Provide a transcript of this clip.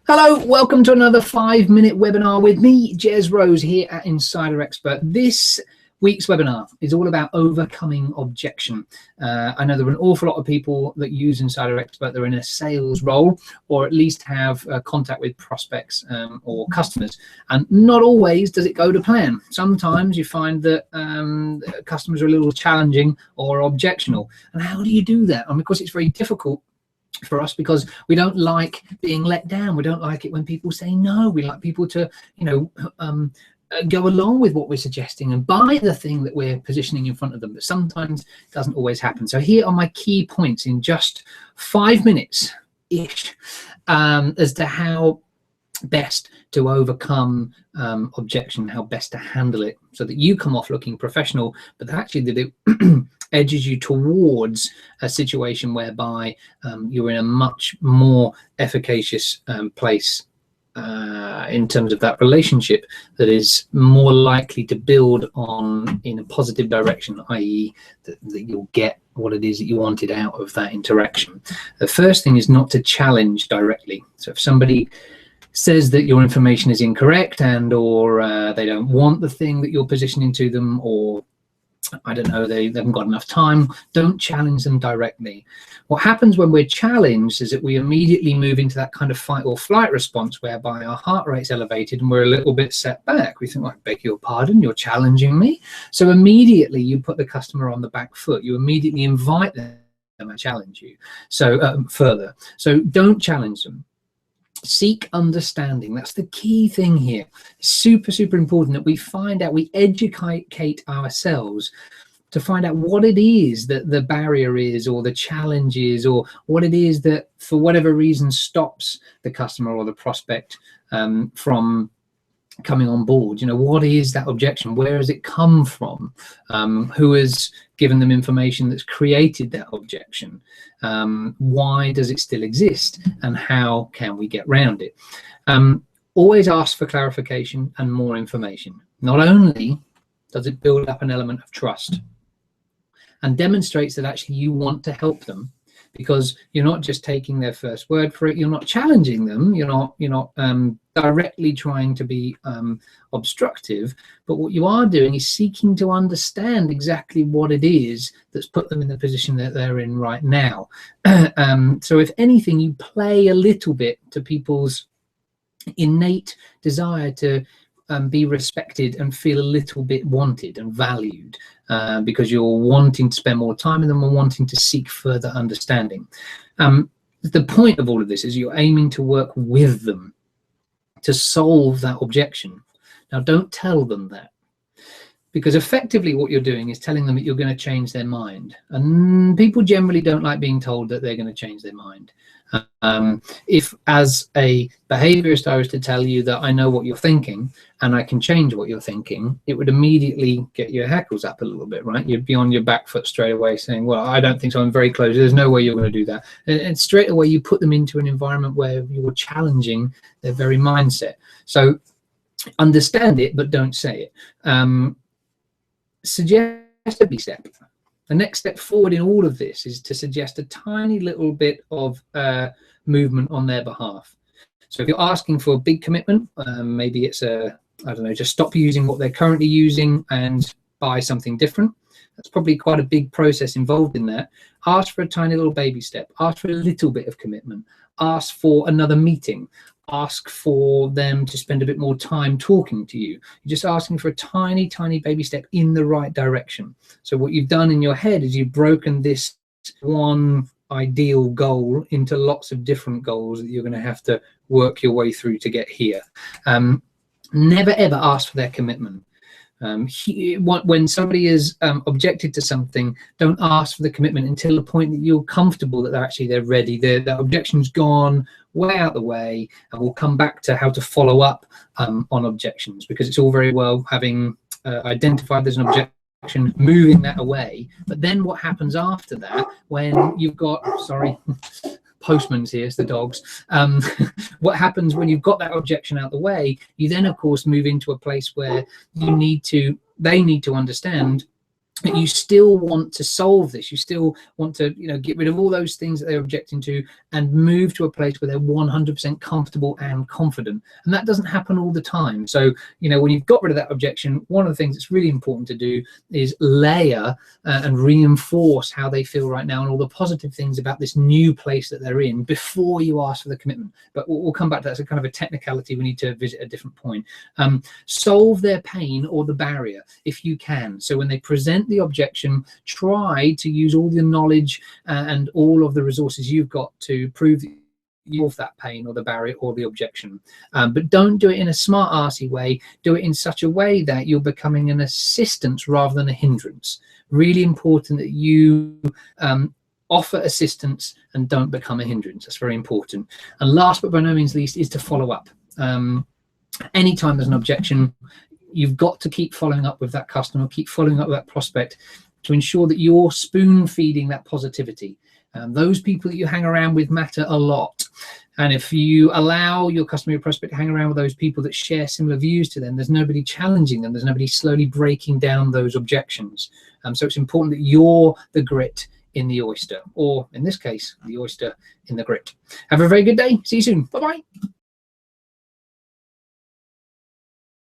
Hello, welcome to another 5-minute webinar with me, Jez Rose, here at Insider Expert. This week's webinar is all about overcoming objection. I know there are an awful lot of people that use Insider Expert. They're in a sales role, or at least have contact with prospects or customers. And not always does it go to plan. Sometimes you find that customers are a little challenging or objectional. And how do you do that? And because it's very difficult for us, because we don't like being let down. We don't like it when people say no. We like people to, go along with what we're suggesting and buy the thing that we're positioning in front of them. But sometimes it doesn't always happen. So here are my key points in just 5 minutes-ish as to how best to overcome objection, how best to handle it, so that you come off looking professional, but actually that it edges you towards a situation whereby you're in a much more efficacious place in terms of that relationship that is more likely to build on in a positive direction, i.e. that you'll get what it is that you wanted out of that interaction. The first thing is not to challenge directly. So if somebody says that your information is incorrect or they don't want the thing that you're positioning to them, or I don't know, they haven't got enough time, don't challenge them directly. What happens when we're challenged is that we immediately move into that kind of fight or flight response whereby our heart rate's elevated and we're a little bit set back. We think, well, I beg your pardon, you're challenging me. So immediately you put the customer on the back foot. You immediately invite them to challenge you further. So don't challenge them. Seek understanding. That's the key thing here. It's super, super important that we find out, we educate ourselves to find out what it is that the barrier is, or the challenge is, or what it is that for whatever reason stops the customer or the prospect from coming on board. You know, what is that objection? Where has it come from? Who has given them information that's created that objection? Why does it still exist? And how can we get around it? Always ask for clarification and more information. Not only does it build up an element of trust and demonstrates that actually you want to help them, because you're not just taking their first word for it, you're not challenging them, you're not directly trying to be obstructive, but what you are doing is seeking to understand exactly what it is that's put them in the position that they're in right now. So if anything, you play a little bit to people's innate desire to be respected and feel a little bit wanted and valued, because you're wanting to spend more time with them and wanting to seek further understanding. The point of all of this is you're aiming to work with them to solve that objection. Now, don't tell them that, because effectively what you're doing is telling them that you're going to change their mind. And people generally don't like being told that they're going to change their mind. If as a behaviorist I was to tell you that I know what you're thinking and I can change what you're thinking, it would immediately get your hackles up a little bit, right? You'd be on your back foot straight away saying, well, I don't think so, I'm very close, there's no way you're going to do that. And straight away you put them into an environment where you're challenging their very mindset. So understand it, but don't say it. Suggest a baby step. The next step forward in all of this is to suggest a tiny little bit of movement on their behalf. So if you're asking for a big commitment, maybe it's I don't know, just stop using what they're currently using and buy something different. That's probably quite a big process involved in that. Ask for a tiny little baby step. Ask for a little bit of commitment. Ask for another meeting. Ask for them to spend a bit more time talking to you. You're just asking for a tiny, tiny baby step in the right direction. So what you've done in your head is you've broken this one ideal goal into lots of different goals that you're going to have to work your way through to get here. Never ever ask for their commitment. When somebody is objected to something, don't ask for the commitment until the point that you're comfortable that they're ready. The objection's gone way out the way, and we'll come back to how to follow up on objections, because it's all very well having identified there's an objection, moving that away, but then what happens after that when you've got, sorry, postman's here, it's the dogs. What happens when you've got that objection out the way, you then of course move into a place where they need to understand But you still want to solve this. You still want to, get rid of all those things that they're objecting to and move to a place where they're 100% comfortable and confident. And that doesn't happen all the time. So, when you've got rid of that objection, one of the things that's really important to do is layer and reinforce how they feel right now and all the positive things about this new place that they're in before you ask for the commitment. But we'll come back to that. It's a kind of a technicality we need to visit at a different point. Solve their pain or the barrier if you can. So when they present the objection, try to use all the knowledge and all of the resources you've got to prove that you solve that pain or the barrier or the objection. But don't do it in a smart arsey way. Do it in such a way that you're becoming an assistance rather than a hindrance. Really important that you offer assistance and don't become a hindrance. That's very important. And last but by no means least is to follow up. Anytime there's an objection, you've got to keep following up with that customer, keep following up with that prospect to ensure that you're spoon feeding that positivity. Those people that you hang around with matter a lot. And if you allow your customer, your prospect to hang around with those people that share similar views to them, there's nobody challenging them. There's nobody slowly breaking down those objections. So it's important that you're the grit in the oyster, or in this case, the oyster in the grit. Have a very good day. See you soon. Bye-bye.